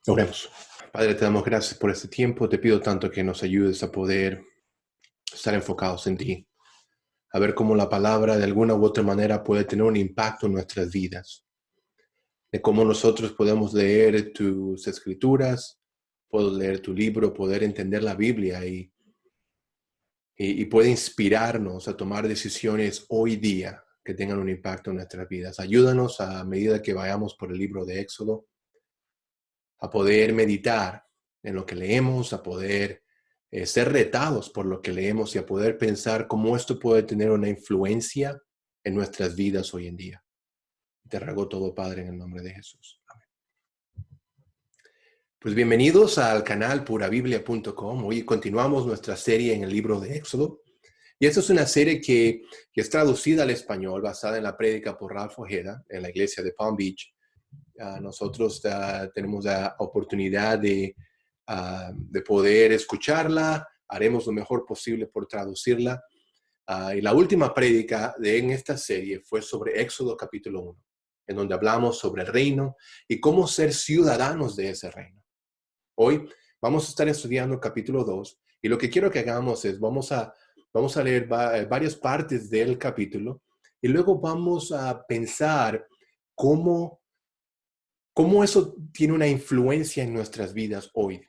Oremos. Padre, te damos gracias por este tiempo. Te pido tanto que nos ayudes a poder estar enfocados en ti, a ver cómo la palabra de alguna u otra manera puede tener un impacto en nuestras vidas, de cómo nosotros podemos leer tus escrituras, puedo leer tu libro, poder entender la Biblia y puede inspirarnos a tomar decisiones hoy día que tengan un impacto en nuestras vidas. Ayúdanos a medida que vayamos por el libro de Éxodo, a poder meditar en lo que leemos, a poder ser retados por lo que leemos y a poder pensar cómo esto puede tener una influencia en nuestras vidas hoy en día. Te ruego todo, Padre, en el nombre de Jesús. Amén. Pues bienvenidos al canal purabiblia.com. Hoy continuamos nuestra serie en el libro de Éxodo. Y esta es una serie que es traducida al español, basada en la prédica por Ralph Ojeda en la iglesia de Palm Beach. Nosotros tenemos la oportunidad de poder escucharla. Haremos lo mejor posible por traducirla. Y la última prédica en esta serie fue sobre Éxodo capítulo 1, en donde hablamos sobre el reino y cómo ser ciudadanos de ese reino. Hoy vamos a estar estudiando el capítulo 2 y lo que quiero que hagamos es vamos a leer varias partes del capítulo y luego vamos a pensar cómo eso tiene una influencia en nuestras vidas hoy.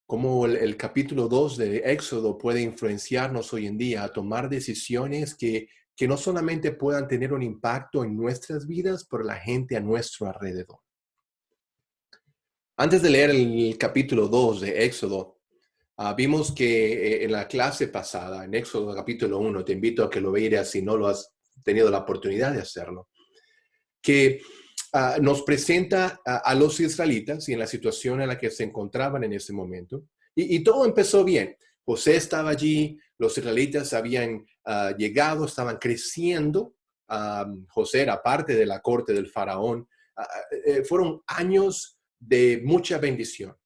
Cómo el capítulo 2 de Éxodo puede influenciarnos hoy en día a tomar decisiones que no solamente puedan tener un impacto en nuestras vidas, pero la gente a nuestro alrededor. Antes de leer el capítulo 2 de Éxodo, vimos que en la clase pasada, en Éxodo capítulo 1, te invito a que lo veas si no lo has tenido la oportunidad de hacerlo, que nos presenta a los israelitas y en la situación en la que se encontraban en ese momento. Y todo empezó bien. José estaba allí, los israelitas habían llegado, estaban creciendo. José era parte de la corte del faraón. Fueron años de mucha bendición.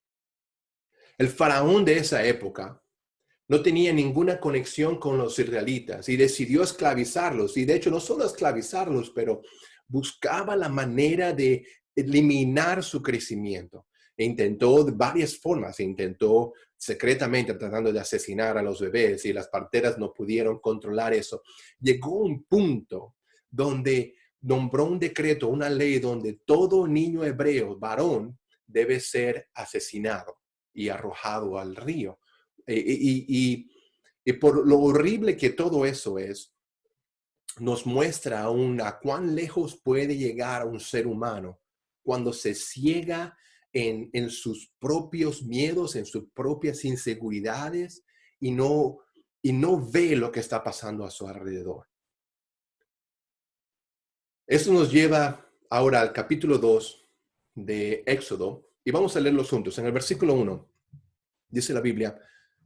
El faraón de esa época no tenía ninguna conexión con los israelitas y decidió esclavizarlos. Y de hecho, no solo esclavizarlos, pero buscaba la manera de eliminar su crecimiento. E intentó de varias formas. Intentó secretamente tratando de asesinar a los bebés y las parteras no pudieron controlar eso. Llegó un punto donde nombró un decreto, una ley donde todo niño hebreo, varón, debe ser asesinado y arrojado al río. Y por lo horrible que todo eso es, nos muestra aún a cuán lejos puede llegar un ser humano cuando se ciega en sus propios miedos, en sus propias inseguridades y no ve lo que está pasando a su alrededor. Eso nos lleva ahora al capítulo 2 de Éxodo y vamos a leerlos juntos. En el versículo 1 dice la Biblia: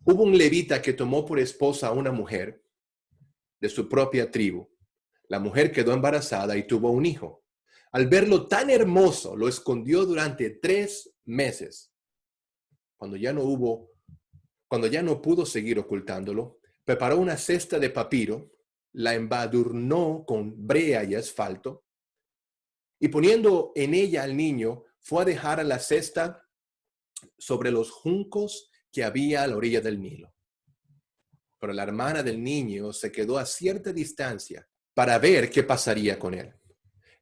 hubo un levita que tomó por esposa a una mujer de su propia tribu. La mujer quedó embarazada y tuvo un hijo. Al verlo tan hermoso, lo escondió durante 3 meses. Cuando ya no pudo seguir ocultándolo, preparó una cesta de papiro, la embadurnó con brea y asfalto, y poniendo en ella al niño, fue a dejar a la cesta sobre los juncos que había a la orilla del Nilo. Pero la hermana del niño se quedó a cierta distancia para ver qué pasaría con él.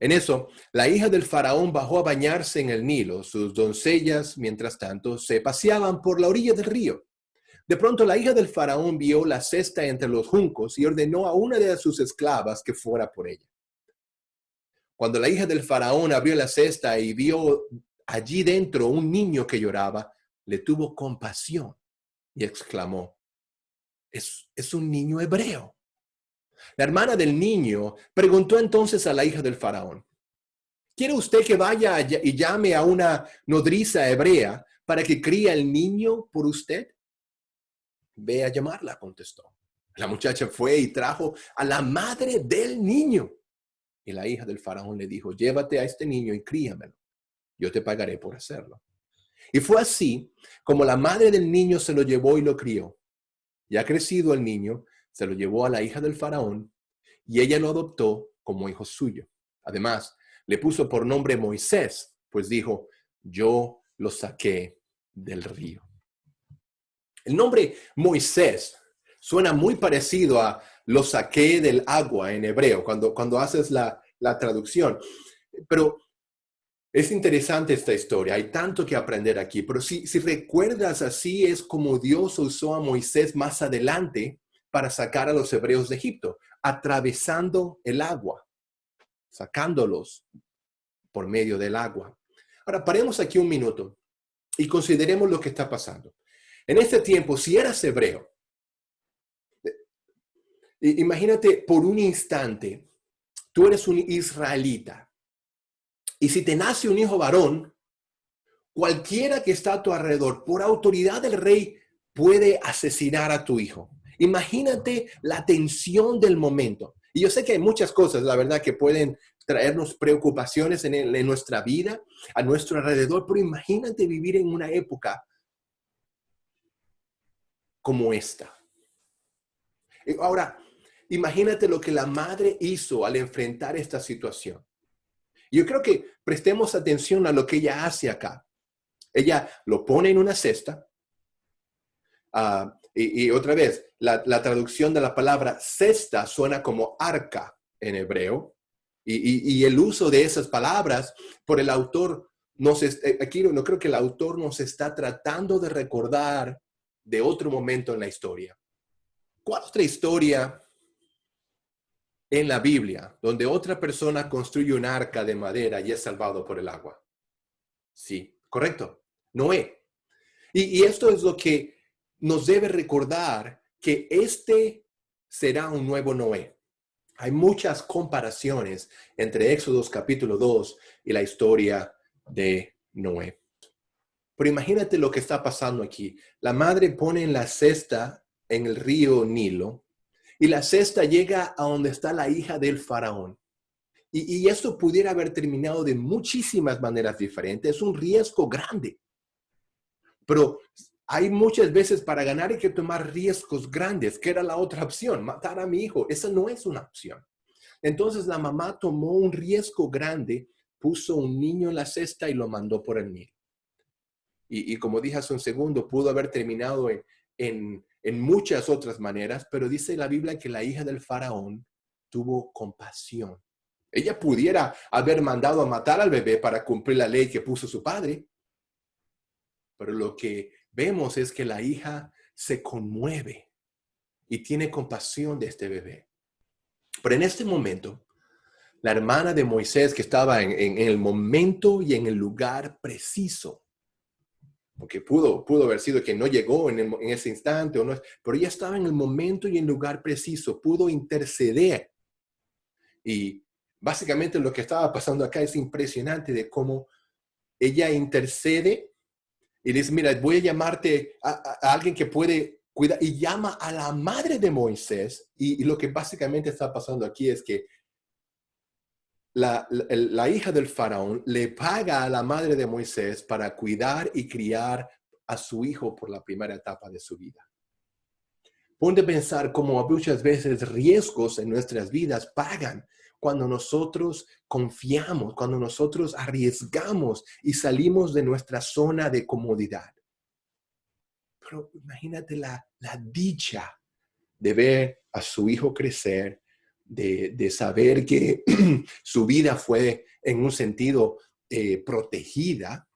En eso, la hija del faraón bajó a bañarse en el Nilo. Sus doncellas, mientras tanto, se paseaban por la orilla del río. De pronto, la hija del faraón vio la cesta entre los juncos y ordenó a una de sus esclavas que fuera por ella. Cuando la hija del faraón abrió la cesta y vio allí dentro un niño que lloraba, le tuvo compasión y exclamó: es un niño hebreo. La hermana del niño preguntó entonces a la hija del faraón: ¿quiere usted que vaya y llame a una nodriza hebrea para que críe al niño por usted? Ve a llamarla, contestó. La muchacha fue y trajo a la madre del niño. Y la hija del faraón le dijo: llévate a este niño y críamelo. Yo te pagaré por hacerlo. Y fue así como la madre del niño se lo llevó y lo crió. Ya crecido el niño, se lo llevó a la hija del faraón y ella lo adoptó como hijo suyo. Además, le puso por nombre Moisés, pues dijo: yo los saqué del río. El nombre Moisés suena muy parecido a los saqué del agua en hebreo, cuando haces la traducción. Pero es interesante esta historia, hay tanto que aprender aquí, pero si recuerdas, así es como Dios usó a Moisés más adelante para sacar a los hebreos de Egipto, atravesando el agua, sacándolos por medio del agua. Ahora, paremos aquí un minuto y consideremos lo que está pasando. En este tiempo, si eras hebreo, imagínate por un instante, tú eres un israelita. Y si te nace un hijo varón, cualquiera que está a tu alrededor, por autoridad del rey, puede asesinar a tu hijo. Imagínate la tensión del momento. Y yo sé que hay muchas cosas, la verdad, que pueden traernos preocupaciones en nuestra vida, a nuestro alrededor, pero imagínate vivir en una época como esta. Ahora, imagínate lo que la madre hizo al enfrentar esta situación. Yo creo que prestemos atención a lo que ella hace acá. Ella lo pone en una cesta. Y otra vez, la traducción de la palabra cesta suena como arca en hebreo. Y el uso de esas palabras por el autor, aquí no creo que el autor nos está tratando de recordar de otro momento en la historia. ¿Cuál otra historia en la Biblia donde otra persona construye un arca de madera y es salvado por el agua? Sí, correcto. Noé. Y esto es lo que nos debe recordar, que este será un nuevo Noé. Hay muchas comparaciones entre Éxodo capítulo 2 y la historia de Noé. Pero imagínate lo que está pasando aquí. La madre pone en la cesta en el río Nilo y la cesta llega a donde está la hija del faraón. Y esto pudiera haber terminado de muchísimas maneras diferentes. Es un riesgo grande. Pero hay muchas veces para ganar hay que tomar riesgos grandes, que era la otra opción, matar a mi hijo. Esa no es una opción. Entonces la mamá tomó un riesgo grande, puso un niño en la cesta y lo mandó por el Nilo. Y como dije hace un segundo, pudo haber terminado en muchas otras maneras, pero dice la Biblia que la hija del faraón tuvo compasión. Ella pudiera haber mandado a matar al bebé para cumplir la ley que puso su padre, pero lo que vemos es que la hija se conmueve y tiene compasión de este bebé. Pero en este momento, la hermana de Moisés, que estaba en el momento y en el lugar preciso, porque pudo haber sido que no llegó en ese instante, o no, pero ella estaba en el momento y en el lugar preciso, pudo interceder. Y básicamente lo que estaba pasando acá es impresionante de cómo ella intercede y dice, mira, voy a llamarte a alguien que puede cuidar, y llama a la madre de Moisés. Y lo que básicamente está pasando aquí es que la hija del faraón le paga a la madre de Moisés para cuidar y criar a su hijo por la primera etapa de su vida. Ponte a pensar cómo muchas veces riesgos en nuestras vidas pagan cuando nosotros confiamos, cuando nosotros arriesgamos y salimos de nuestra zona de comodidad. Pero imagínate la dicha de ver a su hijo crecer, de saber que su vida fue en un sentido protegida,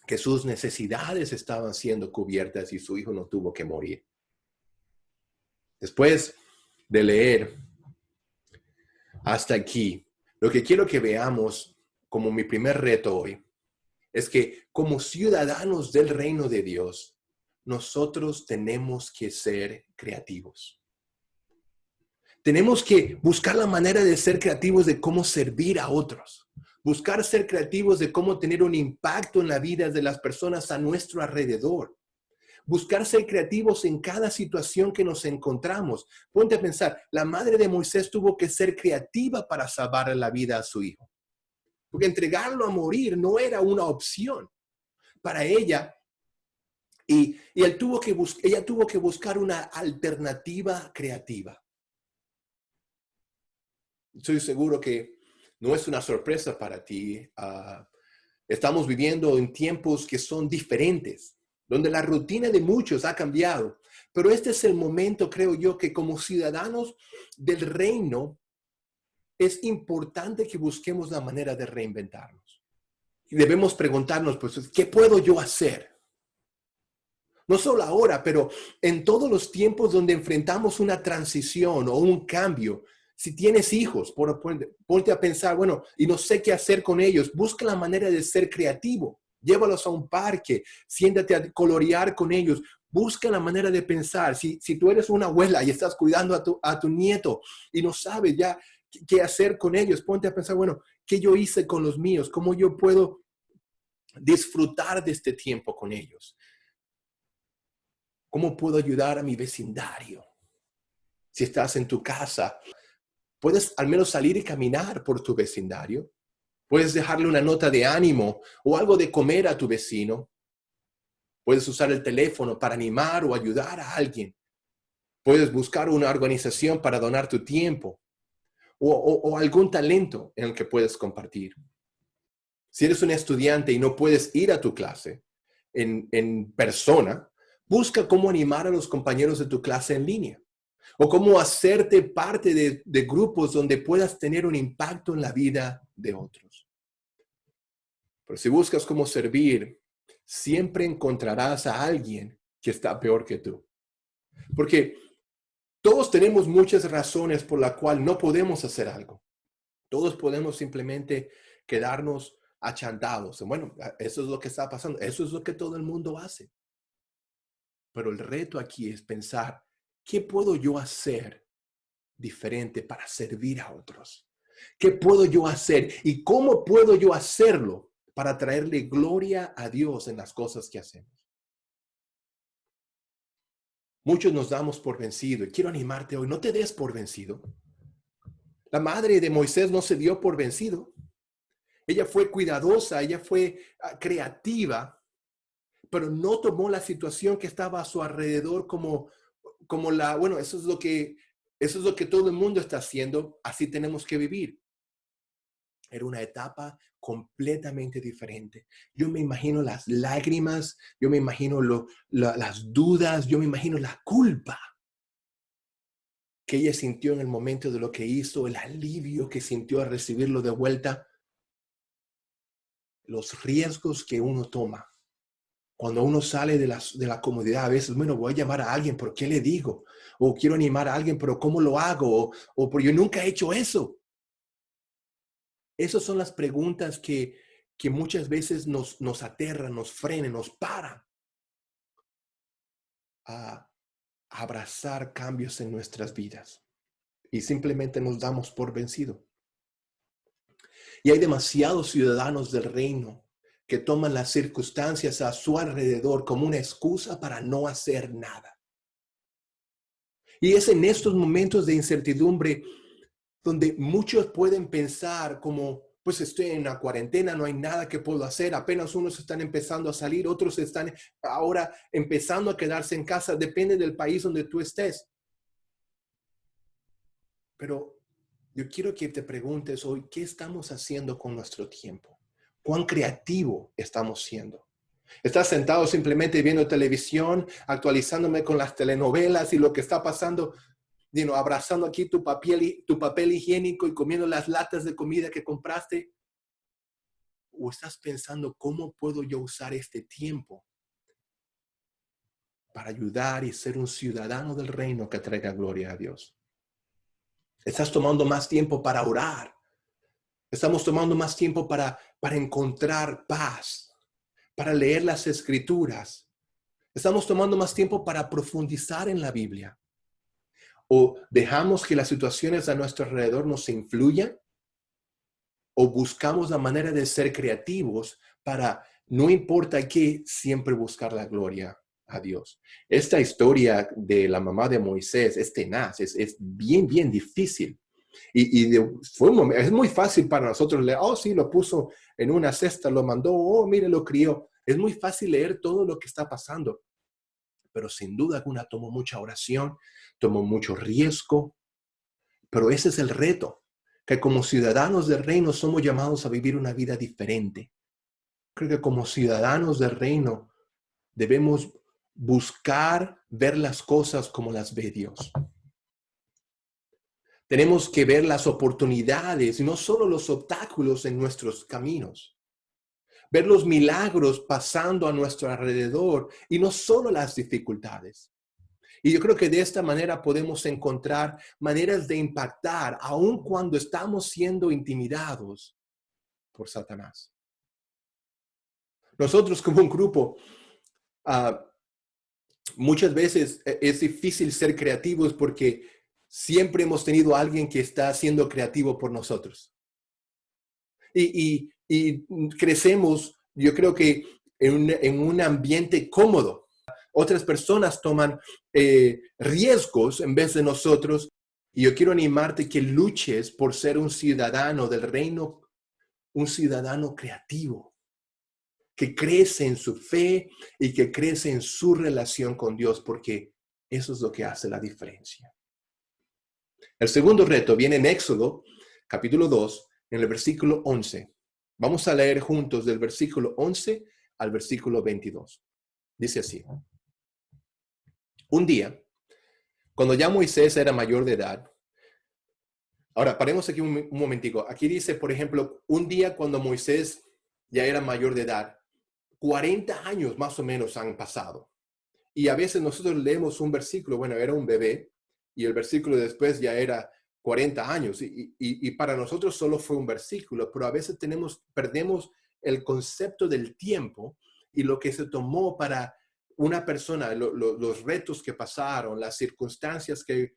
que sus necesidades estaban siendo cubiertas y su hijo no tuvo que morir. Después de leer hasta aquí, lo que quiero que veamos como mi primer reto hoy es que como ciudadanos del reino de Dios, nosotros tenemos que ser creativos. Tenemos que buscar la manera de ser creativos de cómo servir a otros. Buscar ser creativos de cómo tener un impacto en la vida de las personas a nuestro alrededor. Buscar ser creativos en cada situación que nos encontramos. Ponte a pensar, la madre de Moisés tuvo que ser creativa para salvar la vida a su hijo. Porque entregarlo a morir no era una opción para ella. Y ella tuvo que buscar una alternativa creativa. Estoy seguro que no es una sorpresa para ti Estamos viviendo en tiempos que son diferentes, donde la rutina de muchos ha cambiado. Pero este es el momento, creo yo, que como ciudadanos del reino es importante que busquemos la manera de reinventarnos. Y debemos preguntarnos, pues, ¿qué puedo yo hacer? No solo ahora, pero en todos los tiempos donde enfrentamos una transición o un cambio. Si tienes hijos, ponte a pensar, bueno, y no sé qué hacer con ellos. Busca la manera de ser creativo. Llévalos a un parque, siéntate a colorear con ellos. Busca la manera de pensar. Si tú eres una abuela y estás cuidando a tu nieto y no sabes ya qué hacer con ellos, ponte a pensar, bueno, ¿qué yo hice con los míos? ¿Cómo yo puedo disfrutar de este tiempo con ellos? ¿Cómo puedo ayudar a mi vecindario? Si estás en tu casa, puedes al menos salir y caminar por tu vecindario. Puedes dejarle una nota de ánimo o algo de comer a tu vecino. Puedes usar el teléfono para animar o ayudar a alguien. Puedes buscar una organización para donar tu tiempo o algún talento en el que puedes compartir. Si eres un estudiante y no puedes ir a tu clase en persona, busca cómo animar a los compañeros de tu clase en línea. O cómo hacerte parte de grupos donde puedas tener un impacto en la vida de otros. Pero si buscas cómo servir, siempre encontrarás a alguien que está peor que tú. Porque todos tenemos muchas razones por las cuales no podemos hacer algo. Todos podemos simplemente quedarnos achantados. Bueno, eso es lo que está pasando. Eso es lo que todo el mundo hace. Pero el reto aquí es pensar, ¿qué puedo yo hacer diferente para servir a otros? ¿Qué puedo yo hacer y cómo puedo yo hacerlo para traerle gloria a Dios en las cosas que hacemos? Muchos nos damos por vencido y quiero animarte hoy, no te des por vencido. La madre de Moisés no se dio por vencido. Ella fue cuidadosa, ella fue creativa, pero no tomó la situación que estaba a su alrededor bueno, eso es lo que todo el mundo está haciendo, así tenemos que vivir. Era una etapa completamente diferente. Yo me imagino las lágrimas, yo me imagino las dudas, yo me imagino la culpa que ella sintió en el momento de lo que hizo, el alivio que sintió al recibirlo de vuelta, los riesgos que uno toma. Cuando uno sale de la comodidad, a veces, bueno, voy a llamar a alguien, pero ¿qué le digo? O quiero animar a alguien, pero ¿cómo lo hago? O pero yo nunca he hecho eso. Esas son las preguntas que muchas veces nos aterran, nos frenan, nos paran a abrazar cambios en nuestras vidas. Y simplemente nos damos por vencido. Y hay demasiados ciudadanos del reino que toman las circunstancias a su alrededor como una excusa para no hacer nada. Y es en estos momentos de incertidumbre donde muchos pueden pensar como, pues estoy en la cuarentena, no hay nada que puedo hacer, apenas unos están empezando a salir, otros están ahora empezando a quedarse en casa, depende del país donde tú estés. Pero yo quiero que te preguntes hoy, ¿qué estamos haciendo con nuestro tiempo? ¿Cuán creativo estamos siendo? ¿Estás sentado simplemente viendo televisión, actualizándome con las telenovelas y lo que está pasando? Abrazando aquí tu papel higiénico y comiendo las latas de comida que compraste? ¿O estás pensando cómo puedo yo usar este tiempo para ayudar y ser un ciudadano del reino que traiga gloria a Dios? ¿Estás tomando más tiempo para orar? ¿Estamos tomando más tiempo para encontrar paz, para leer las escrituras? ¿Estamos tomando más tiempo para profundizar en la Biblia? ¿O dejamos que las situaciones a nuestro alrededor nos influyan? ¿O buscamos la manera de ser creativos para, no importa qué, siempre buscar la gloria a Dios? Esta historia de la mamá de Moisés es tenaz, es bien, bien difícil. Es muy fácil para nosotros leer, oh, sí, lo puso en una cesta, lo mandó, oh, mire, lo crió. Es muy fácil leer todo lo que está pasando. Pero sin duda alguna tomó mucha oración, tomó mucho riesgo. Pero ese es el reto, que como ciudadanos del reino somos llamados a vivir una vida diferente. creo que como ciudadanos del reino debemos buscar ver las cosas como las ve Dios. Tenemos que ver las oportunidades y no solo los obstáculos en nuestros caminos. Ver los milagros pasando a nuestro alrededor y no solo las dificultades. Y yo creo que de esta manera podemos encontrar maneras de impactar aun cuando estamos siendo intimidados por Satanás. Nosotros como un grupo, muchas veces es difícil ser creativos porque siempre hemos tenido a alguien que está siendo creativo por nosotros. Y crecemos, yo creo que en un ambiente cómodo. Otras personas toman riesgos en vez de nosotros. Y yo quiero animarte que luches por ser un ciudadano del reino, un ciudadano creativo, que crece en su fe y que crece en su relación con Dios, porque eso es lo que hace la diferencia. El segundo reto viene en Éxodo, capítulo 2, en el versículo 11. Vamos a leer juntos del versículo 11 al versículo 22. Dice así. Un día, cuando ya Moisés era mayor de edad. Ahora, paremos aquí un momentico. Aquí dice, por ejemplo, un día cuando Moisés ya era mayor de edad. 40 años más o menos han pasado. Y a veces nosotros leemos un versículo, bueno, era un bebé, y el versículo después ya era 40 años. Y para nosotros solo fue un versículo, pero a veces perdemos el concepto del tiempo y lo que se tomó para una persona, los retos que pasaron, las circunstancias que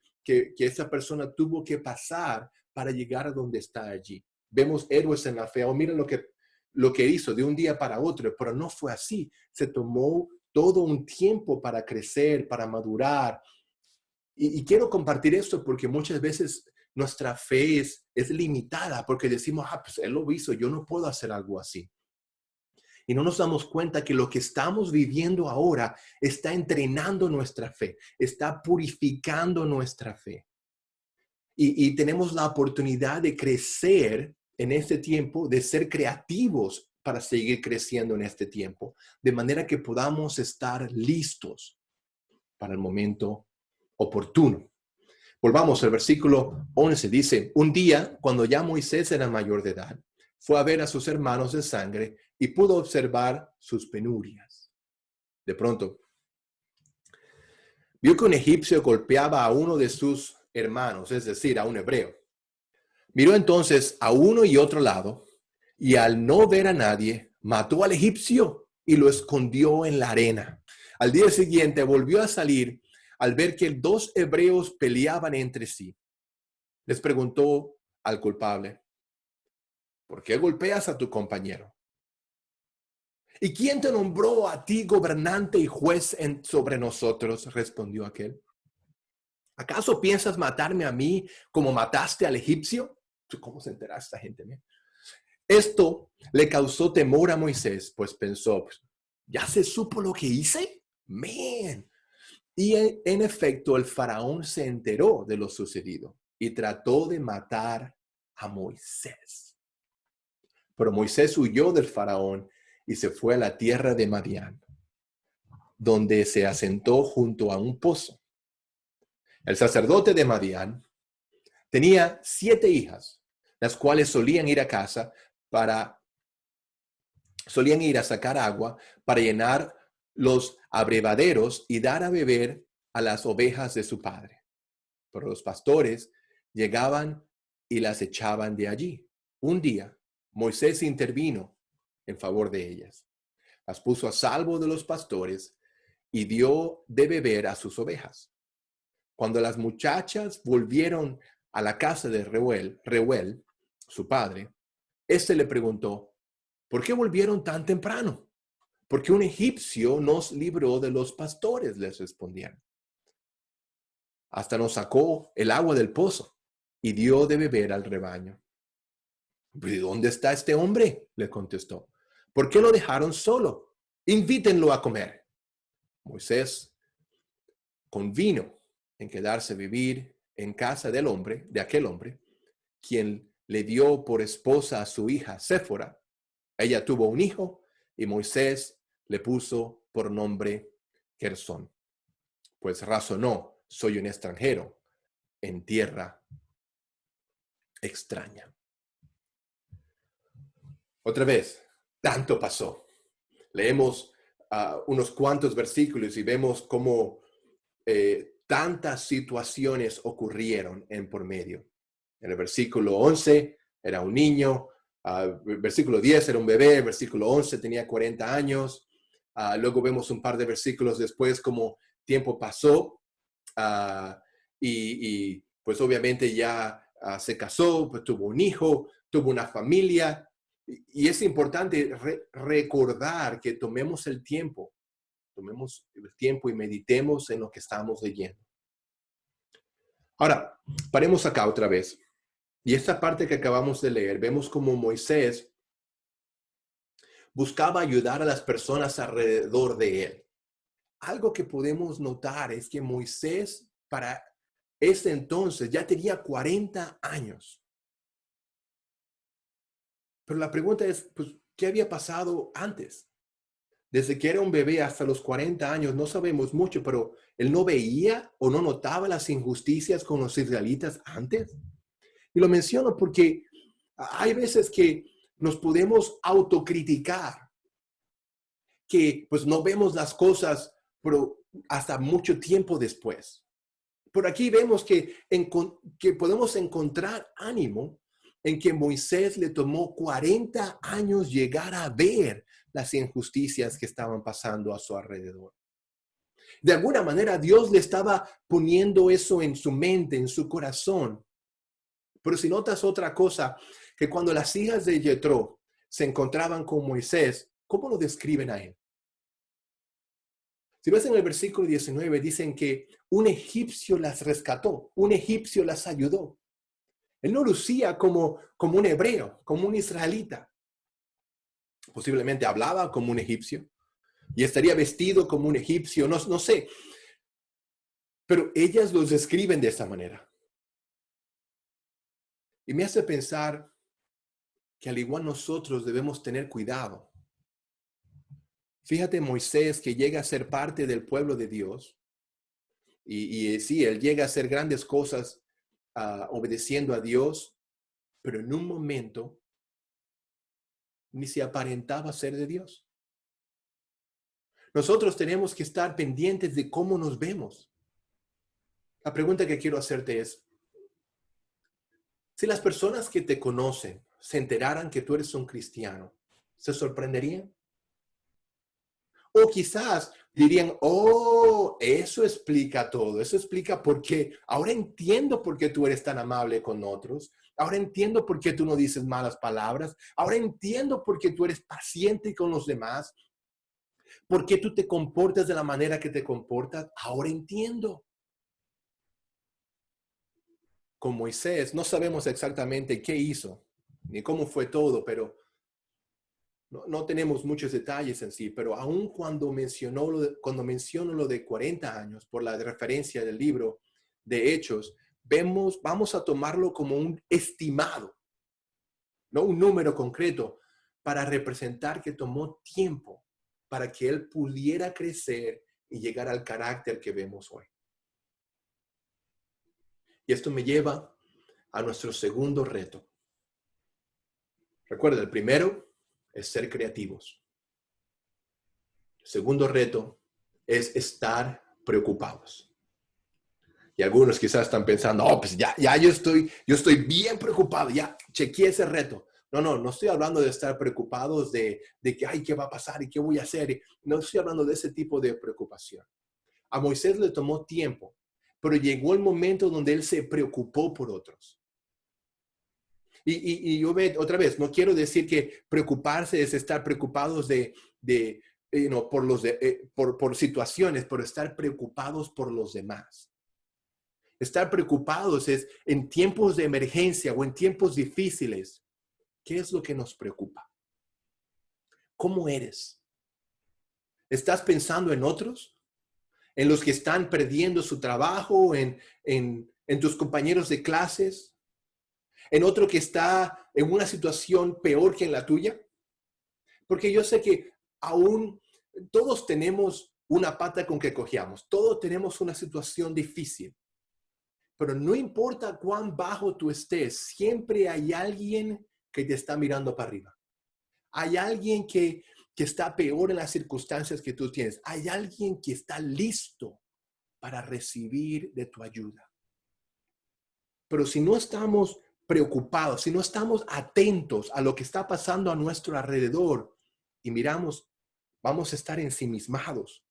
esa persona tuvo que pasar para llegar a donde está allí. Vemos héroes en la fe. Oh, miren lo que hizo de un día para otro, pero no fue así. Se tomó todo un tiempo para crecer, para madurar. Y quiero compartir esto porque muchas veces nuestra fe es limitada porque decimos, pues él lo hizo, yo no puedo hacer algo así. Y no nos damos cuenta que lo que estamos viviendo ahora está entrenando nuestra fe, está purificando nuestra fe. Y tenemos la oportunidad de crecer en este tiempo, de ser creativos para seguir creciendo en este tiempo, de manera que podamos estar listos para el momento oportuno. Volvamos al versículo 11. Dice, un día, cuando ya Moisés era mayor de edad, fue a ver a sus hermanos de sangre y pudo observar sus penurias. De pronto, vio que un egipcio golpeaba a uno de sus hermanos, es decir, a un hebreo. Miró entonces a uno y otro lado, y al no ver a nadie, mató al egipcio y lo escondió en la arena. Al día siguiente volvió a salir al ver que dos hebreos peleaban entre sí. Les preguntó al culpable, ¿por qué golpeas a tu compañero? ¿Y quién te nombró a ti gobernante y juez sobre nosotros? Respondió aquel. ¿Acaso piensas matarme a mí como mataste al egipcio? ¿Cómo se entera esta gente? ¿Eh? Esto le causó temor a Moisés, pues pensó, ¿ya se supo lo que hice? ¡Man! Y en efecto, el faraón se enteró de lo sucedido y trató de matar a Moisés. Pero Moisés huyó del faraón y se fue a la tierra de Madián, donde se asentó junto a un pozo. El sacerdote de Madián tenía 7 hijas, las cuales solían ir a sacar agua para llenar los abrevaderos y dar a beber a las ovejas de su padre. Pero los pastores llegaban y las echaban de allí. Un día, Moisés intervino en favor de ellas. Las puso a salvo de los pastores y dio de beber a sus ovejas. Cuando las muchachas volvieron a la casa de Reuel, su padre, éste le preguntó, ¿por qué volvieron tan temprano? Porque un egipcio nos libró de los pastores, les respondieron. Hasta nos sacó el agua del pozo y dio de beber al rebaño. ¿De dónde está este hombre? Le contestó. ¿Por qué lo dejaron solo? Invítenlo a comer. Moisés convino en quedarse a vivir en casa de aquel hombre, quien le dio por esposa a su hija Séfora. Ella tuvo un hijo Y Moisés le puso por nombre Gersón, pues razonó, soy un extranjero en tierra extraña. Otra vez, tanto pasó. Leemos unos cuantos versículos y vemos cómo tantas situaciones ocurrieron en por medio. En el versículo 11 era un niño, versículo 10 era un bebé, versículo 11 tenía 40 años. Luego vemos un par de versículos después cómo tiempo pasó y pues obviamente ya se casó, pues tuvo un hijo, tuvo una familia. Y es importante recordar que tomemos el tiempo y meditemos en lo que estamos leyendo. Ahora, paremos acá otra vez. Y esta parte que acabamos de leer, vemos como Moisés buscaba ayudar a las personas alrededor de él. Algo que podemos notar es que Moisés para ese entonces ya tenía 40 años. Pero la pregunta es, pues, ¿qué había pasado antes? Desde que era un bebé hasta los 40 años, no sabemos mucho, pero él no veía o no notaba las injusticias con los israelitas antes. Y lo menciono porque hay veces que nos podemos autocriticar, que pues no vemos las cosas pero hasta mucho tiempo después. Por aquí vemos que podemos encontrar ánimo en que Moisés le tomó 40 años llegar a ver las injusticias que estaban pasando a su alrededor. De alguna manera Dios le estaba poniendo eso en su mente, en su corazón. Pero si notas otra cosa, que cuando las hijas de Jetro se encontraban con Moisés, ¿cómo lo describen a él? Si ves en el versículo 19, dicen que un egipcio las rescató, un egipcio las ayudó. Él no lucía como un hebreo, como un israelita. Posiblemente hablaba como un egipcio y estaría vestido como un egipcio, no sé. Pero ellas los describen de esta manera. Y me hace pensar que al igual nosotros debemos tener cuidado. Fíjate Moisés que llega a ser parte del pueblo de Dios. Y sí, él llega a hacer grandes cosas obedeciendo a Dios, pero en un momento ni se aparentaba ser de Dios. Nosotros tenemos que estar pendientes de cómo nos vemos. La pregunta que quiero hacerte es, si las personas que te conocen se enteraran que tú eres un cristiano, ¿se sorprenderían? O quizás dirían, oh, eso explica todo, eso explica por qué. Ahora entiendo por qué tú eres tan amable con otros. Ahora entiendo por qué tú no dices malas palabras. Ahora entiendo por qué tú eres paciente con los demás. ¿Por qué tú te comportas de la manera que te comportas? Ahora entiendo. Con Moisés no sabemos exactamente qué hizo, ni cómo fue todo, pero no tenemos muchos detalles en sí. Pero aun cuando menciono lo de 40 años, por la referencia del libro de Hechos, vamos a tomarlo como un estimado, no un número concreto, para representar que tomó tiempo para que él pudiera crecer y llegar al carácter que vemos hoy. Y esto me lleva a nuestro segundo reto. Recuerda, el primero es ser creativos. El segundo reto es estar preocupados. Y algunos quizás están pensando, oh, pues ya yo estoy bien preocupado, ya chequeé ese reto. No estoy hablando de estar preocupados de que, ay, ¿qué va a pasar y qué voy a hacer? No estoy hablando de ese tipo de preocupación. A Moisés le tomó tiempo, pero llegó el momento donde él se preocupó por otros. Y yo otra vez, no quiero decir que preocuparse es estar preocupados por situaciones, pero estar preocupados por los demás. Estar preocupados es en tiempos de emergencia o en tiempos difíciles. ¿Qué es lo que nos preocupa? ¿Cómo eres? ¿Estás pensando en otros? ¿En los que están perdiendo su trabajo? ¿En tus compañeros de clases? ¿En otro que está en una situación peor que en la tuya? Porque yo sé que aún todos tenemos una pata con que cojeamos, todos tenemos una situación difícil, pero no importa cuán bajo tú estés, siempre hay alguien que te está mirando para arriba. Hay alguien que está peor en las circunstancias que tú tienes. Hay alguien que está listo para recibir de tu ayuda. Pero si no estamos preocupados, si no estamos atentos a lo que está pasando a nuestro alrededor y miramos, vamos a estar ensimismados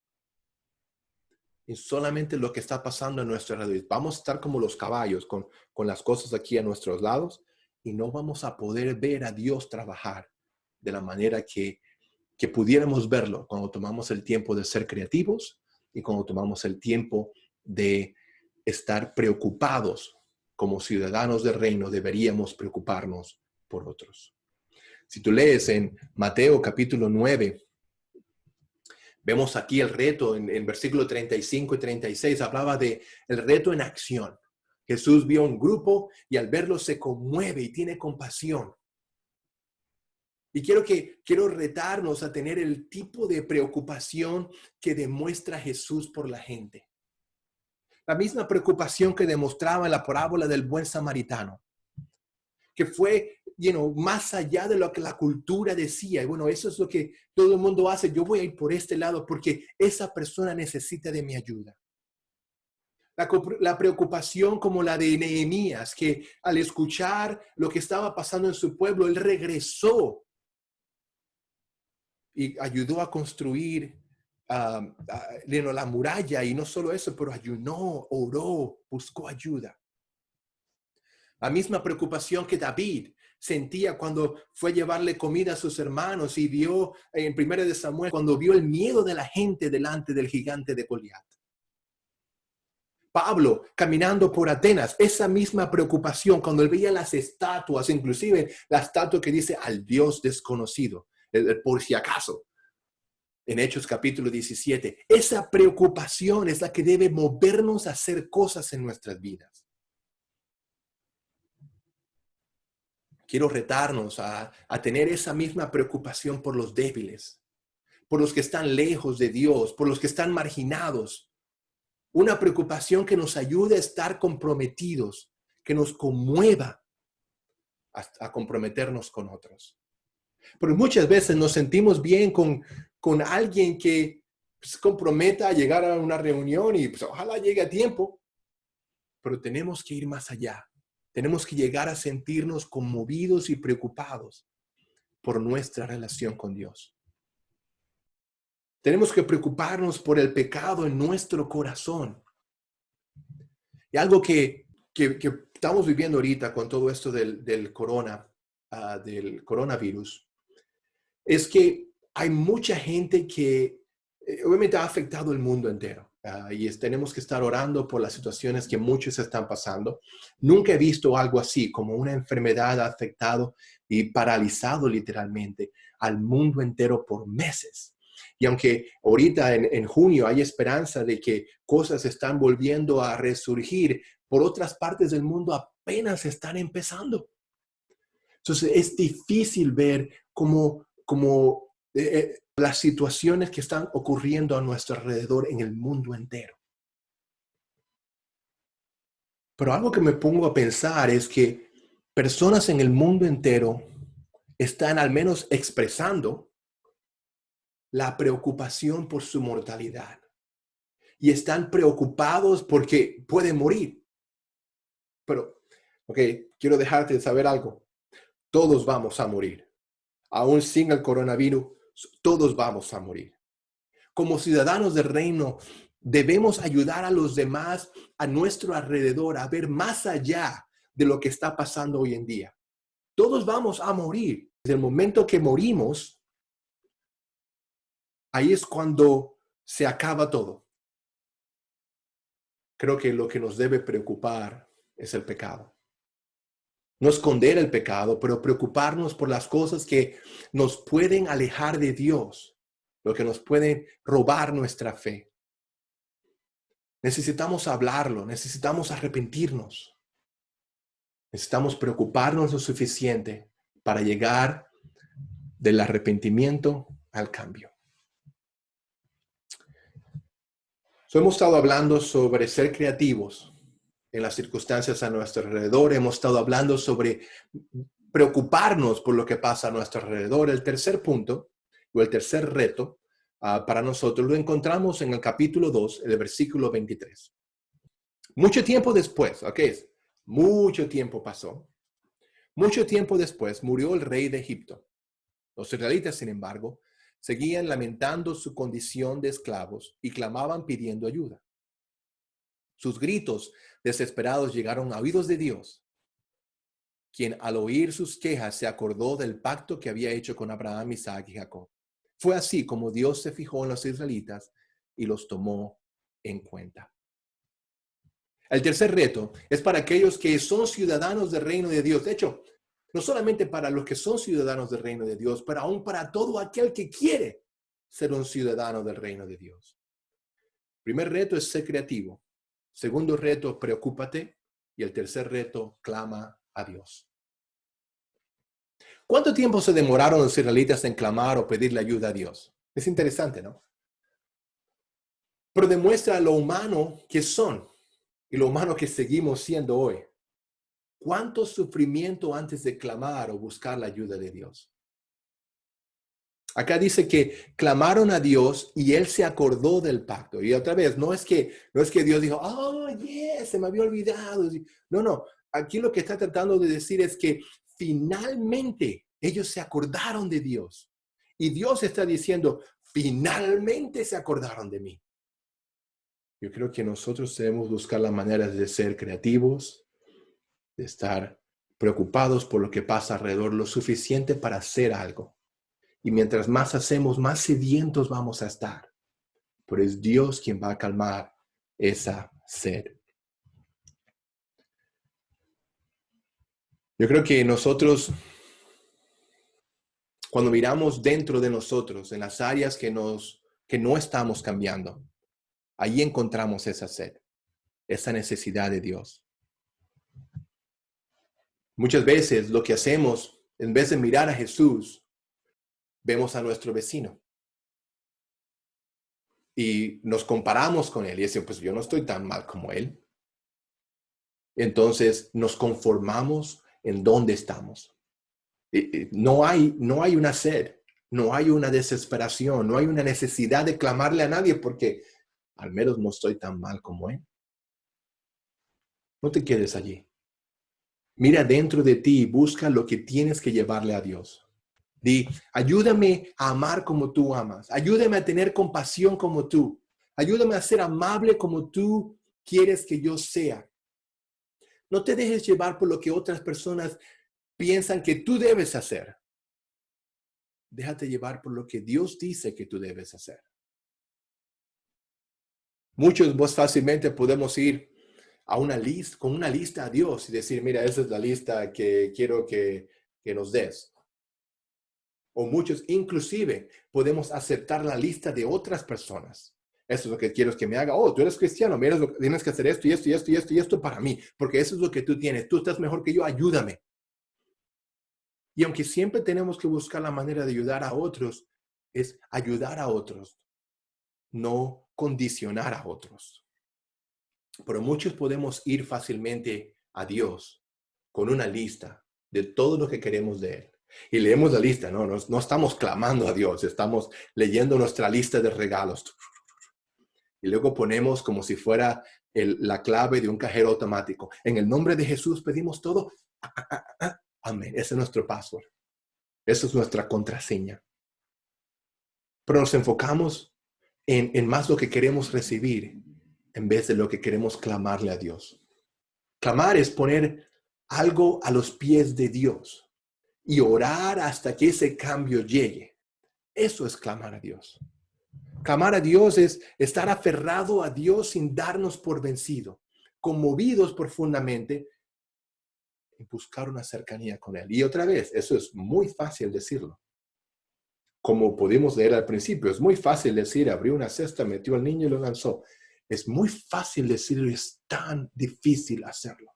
en solamente lo que está pasando a nuestro alrededor. Vamos a estar como los caballos con las cosas aquí a nuestros lados y no vamos a poder ver a Dios trabajar de la manera que pudiéramos verlo cuando tomamos el tiempo de ser creativos y cuando tomamos el tiempo de estar preocupados. Como ciudadanos del reino deberíamos preocuparnos por otros. Si tú lees en Mateo capítulo 9, vemos aquí el reto en versículos 35 y 36, hablaba de el reto en acción. Jesús vio un grupo y al verlo se conmueve y tiene compasión. Y quiero retarnos a tener el tipo de preocupación que demuestra Jesús por la gente. La misma preocupación que demostraba en la parábola del buen samaritano, que fue, más allá de lo que la cultura decía. Y bueno, eso es lo que todo el mundo hace. Yo voy a ir por este lado porque esa persona necesita de mi ayuda. La preocupación como la de Nehemías, que al escuchar lo que estaba pasando en su pueblo, él regresó y ayudó a construir la muralla. Y no solo eso, pero ayunó, oró, buscó ayuda. La misma preocupación que David sentía cuando fue a llevarle comida a sus hermanos y vio en 1 Samuel, cuando vio el miedo de la gente delante del gigante de Goliat. Pablo caminando por Atenas, esa misma preocupación cuando él veía las estatuas, inclusive la estatua que dice al Dios desconocido, por si acaso. En Hechos capítulo 17, esa preocupación es la que debe movernos a hacer cosas en nuestras vidas. Quiero retarnos a tener esa misma preocupación por los débiles, por los que están lejos de Dios, por los que están marginados. Una preocupación que nos ayude a estar comprometidos, que nos conmueva a comprometernos con otros. Pero muchas veces nos sentimos bien con alguien que se comprometa a llegar a una reunión y pues, ojalá llegue a tiempo. Pero tenemos que ir más allá. Tenemos que llegar a sentirnos conmovidos y preocupados por nuestra relación con Dios. Tenemos que preocuparnos por el pecado en nuestro corazón. Y algo que estamos viviendo ahorita con todo esto del coronavirus, es que hay mucha gente que obviamente ha afectado el mundo entero. Y tenemos que estar orando por las situaciones que muchos están pasando. Nunca he visto algo así, como una enfermedad ha afectado y paralizado literalmente al mundo entero por meses. Y aunque ahorita en junio hay esperanza de que cosas están volviendo a resurgir, por otras partes del mundo apenas están empezando. Entonces es difícil ver cómo las situaciones que están ocurriendo a nuestro alrededor en el mundo entero. Pero algo que me pongo a pensar es que personas en el mundo entero están al menos expresando la preocupación por su mortalidad. Y están preocupados porque pueden morir. Pero, quiero dejarte saber algo. Todos vamos a morir. Aún sin el coronavirus, todos vamos a morir. Como ciudadanos del reino, debemos ayudar a los demás a nuestro alrededor a ver más allá de lo que está pasando hoy en día. Todos vamos a morir. Desde el momento que morimos, ahí es cuando se acaba todo. Creo que lo que nos debe preocupar es el pecado. No esconder el pecado, pero preocuparnos por las cosas que nos pueden alejar de Dios, lo que nos pueden robar nuestra fe. Necesitamos hablarlo, necesitamos arrepentirnos. Necesitamos preocuparnos lo suficiente para llegar del arrepentimiento al cambio. Hemos estado hablando sobre ser creativos en las circunstancias a nuestro alrededor. Hemos estado hablando sobre preocuparnos por lo que pasa a nuestro alrededor. El tercer punto, o el tercer reto para nosotros, lo encontramos en el capítulo 2, el versículo 23. Mucho tiempo después, ¿ok? Mucho tiempo pasó. Mucho tiempo después murió el rey de Egipto. Los israelitas, sin embargo, seguían lamentando su condición de esclavos y clamaban pidiendo ayuda. Sus gritos desesperados llegaron a oídos de Dios, quien al oír sus quejas se acordó del pacto que había hecho con Abraham, Isaac y Jacob. Fue así como Dios se fijó en los israelitas y los tomó en cuenta. El tercer reto es para aquellos que son ciudadanos del reino de Dios. De hecho, no solamente para los que son ciudadanos del reino de Dios, pero aún para todo aquel que quiere ser un ciudadano del reino de Dios. Primer reto es ser creativo. Segundo reto, preocúpate. Y el tercer reto, clama a Dios. ¿Cuánto tiempo se demoraron los israelitas en clamar o pedirle ayuda a Dios? Es interesante, ¿no? Pero demuestra lo humano que son y lo humano que seguimos siendo hoy. ¿Cuánto sufrimiento antes de clamar o buscar la ayuda de Dios? Acá dice que clamaron a Dios y Él se acordó del pacto. Y otra vez, no es que Dios dijo, oh, yes, se me había olvidado. No. Aquí lo que está tratando de decir es que finalmente ellos se acordaron de Dios. Y Dios está diciendo, finalmente se acordaron de mí. Yo creo que nosotros debemos buscar la manera de ser creativos, de estar preocupados por lo que pasa alrededor, lo suficiente para hacer algo. Y mientras más hacemos, más sedientos vamos a estar. Pero es Dios quien va a calmar esa sed. Yo creo que nosotros, cuando miramos dentro de nosotros, en las áreas que no estamos cambiando, ahí encontramos esa sed, esa necesidad de Dios. Muchas veces lo que hacemos, en vez de mirar a Jesús, vemos a nuestro vecino. Y nos comparamos con él y decimos, pues yo no estoy tan mal como él. Entonces nos conformamos en donde estamos. No hay una sed, no hay una desesperación, no hay una necesidad de clamarle a nadie porque al menos no estoy tan mal como él. No te quedes allí. Mira dentro de ti y busca lo que tienes que llevarle a Dios. Di, ayúdame a amar como tú amas. Ayúdame a tener compasión como tú. Ayúdame a ser amable como tú quieres que yo sea. No te dejes llevar por lo que otras personas piensan que tú debes hacer. Déjate llevar por lo que Dios dice que tú debes hacer. Muchos vos fácilmente podemos ir a una lista, con una lista a Dios y decir, mira, esa es la lista que quiero que nos des. O muchos inclusive podemos aceptar la lista de otras personas. Eso es lo que quiero que me haga. Oh, tú eres cristiano, mira, tienes que hacer esto y esto y esto y esto y esto para mí, porque eso es lo que tú tienes. Tú estás mejor que yo, ayúdame. Y aunque siempre tenemos que buscar la manera de ayudar a otros, es ayudar a otros, no condicionar a otros. Pero muchos podemos ir fácilmente a Dios con una lista de todo lo que queremos de Él. Y leemos la lista, no estamos clamando a Dios, estamos leyendo nuestra lista de regalos. Y luego ponemos como si fuera la clave de un cajero automático. En el nombre de Jesús pedimos todo. Amén. Ese es nuestro password. Esa es nuestra contraseña. Pero nos enfocamos en más lo que queremos recibir en vez de lo que queremos clamarle a Dios. Clamar es poner algo a los pies de Dios y orar hasta que ese cambio llegue. Eso es clamar a Dios. Clamar a Dios es estar aferrado a Dios sin darnos por vencido, conmovidos profundamente y buscar una cercanía con Él. Y otra vez, eso es muy fácil decirlo. Como pudimos leer al principio, es muy fácil decir, abrió una cesta, metió al niño y lo lanzó. Es muy fácil decirlo y es tan difícil hacerlo.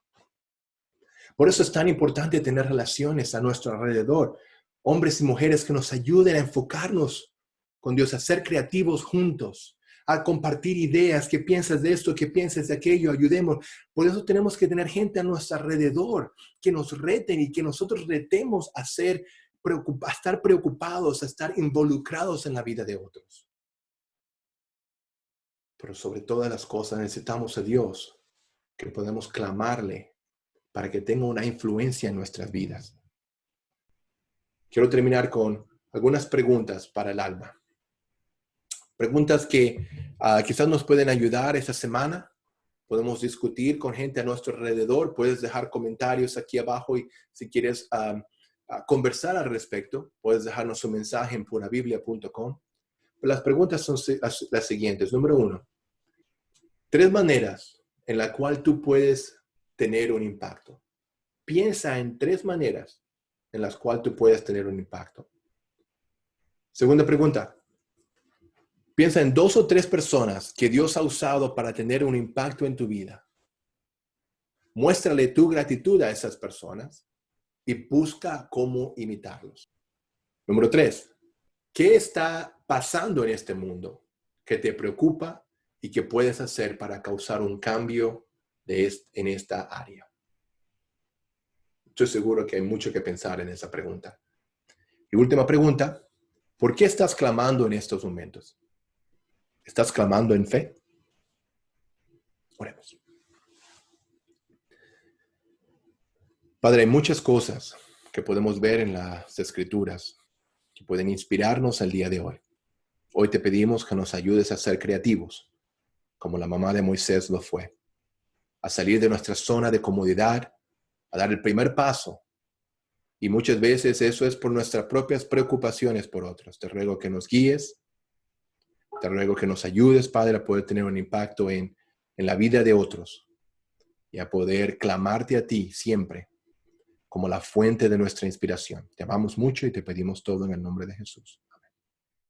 Por eso es tan importante tener relaciones a nuestro alrededor. Hombres y mujeres que nos ayuden a enfocarnos con Dios, a ser creativos juntos, a compartir ideas, qué piensas de esto, qué piensas de aquello, ayudemos. Por eso tenemos que tener gente a nuestro alrededor que nos reten y que nosotros retemos a estar preocupados, a estar involucrados en la vida de otros. Pero sobre todas las cosas necesitamos a Dios, que podemos clamarle para que tenga una influencia en nuestras vidas. Quiero terminar con algunas preguntas para el alma. Preguntas que quizás nos pueden ayudar esta semana. Podemos discutir con gente a nuestro alrededor. Puedes dejar comentarios aquí abajo y si quieres conversar al respecto, puedes dejarnos un mensaje en purabiblia.com. Las preguntas son las siguientes. Número 1. 3 maneras en las cuales tú puedes tener un impacto. Piensa en 3 maneras en las cuales tú puedes tener un impacto. Segunda pregunta. Piensa en 2 o 3 personas que Dios ha usado para tener un impacto en tu vida. Muéstrale tu gratitud a esas personas y busca cómo imitarlos. Número 3. ¿Qué está pasando en este mundo que te preocupa y que puedes hacer para causar un cambio en esta área? Estoy seguro que hay mucho que pensar en esa pregunta. Y última pregunta, ¿por qué estás clamando en estos momentos? ¿Estás clamando en fe? Oremos. Padre, hay muchas cosas que podemos ver en las Escrituras que pueden inspirarnos al día de hoy. Hoy te pedimos que nos ayudes a ser creativos, como la mamá de Moisés lo fue, a salir de nuestra zona de comodidad, a dar el primer paso. Y muchas veces eso es por nuestras propias preocupaciones por otros. Te ruego que nos guíes, te ruego que nos ayudes, Padre, a poder tener un impacto en la vida de otros y a poder clamarte a ti siempre como la fuente de nuestra inspiración. Te amamos mucho y te pedimos todo en el nombre de Jesús.